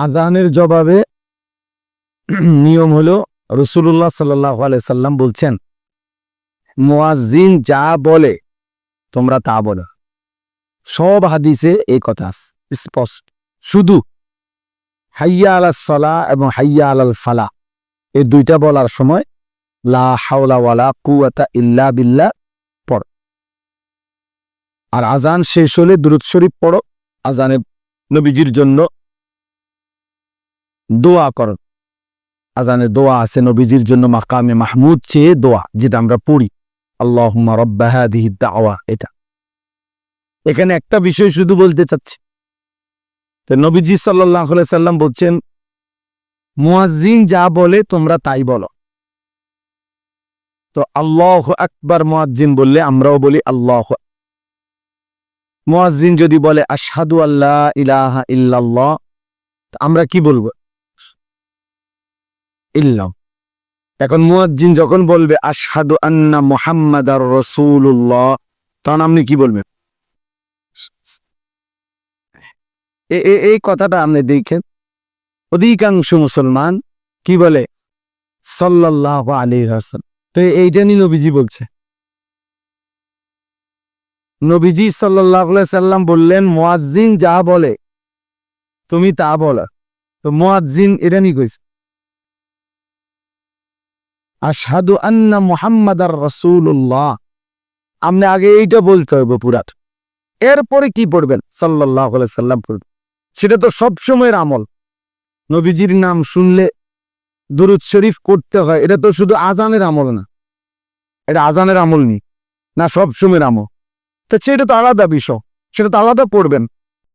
আজানের জবাবে নিয়ম হলো রাসূলুল্লাহ সাল্লাল্লাহু আলাইহি সাল্লাম বলছেন, মুয়াজ্জিন যা বলে তোমরা তা বলো। সব হাদিসে এই কথা স্পষ্ট। শুধু হাইয়া আলাস সালাহ এবং হাইয়া আলাল ফালাহ এই দুইটা বলার সময় লা হাওলা ওয়ালা কুওয়াতা ইল্লা বিল্লাহ পড়ো। আর আজান শেষ হলে দুরূদ শরীফ পড়ো। আজানে নবীজির জন্য দোয়া করো। আজানে দোয়া আছে নবীজির জন্য মাকামে মাহমুদ চেয়ে দোয়া, যেটা আমরা পড়ি, আল্লাহুম্মা রাব্বা হাযিহি দাওয়া। এটা এখানে একটা বিষয় শুধু বলতে চাচ্ছি, তো নবীজি সাল্লাল্লাহু আলাইহি সাল্লাম বলছেন, মুয়াজ্জিন যা বলে তোমরা তাই বলো। তো আল্লাহু আকবার মুয়াজ্জিন বললে আমরাও বলি আল্লাহু। মুয়াজ্জিন যদি বলে আশহাদু আল্লা ইলাহা ইল্লাল্লাহ, আমরা কি বলবো? ইল্লাহ। এখন মুয়াজ্জিন যখন বলবে আশহাদু আন্না মুহাম্মাদার রাসূলুল্লাহ, তখন আপনি কি বলবেন? এই কথাটা আপনি দেখেন, অধিকাংশ মুসলমান কি বলে? সাল্লাল্লাহু আলাইহি ওয়াসাল্লাম। তো এইটা নিয়ে নবীজি বলছে। নবীজি সাল্লাল্লাহু আলাইহি সাল্লাম বললেন, মুয়াজ্জিন যা বলে তুমি তা বলো। তো মুয়াজ্জিন এটা নিয়ে কইছে আশহাদু আন্না মুহাম্মাদার রাসূলুল্লাহ। আপনি আগে এইটা বলতে হবে পুরাট, এরপরে কি পড়বেন? সাল্লাল্লাহু আলাইহি সাল্লাম পড়বেন। সেটা তো সব সময়ের আমল। নবীজির নাম শুনলে দুরূদ শরীফ করতে হয়, এটা তো শুধু আজানের আমল না, এটা আজানের আমল নি না, সব সময়ের আমল। তো সেটা তো আলাদা বিষয়, সেটা তো আলাদা পড়বেন।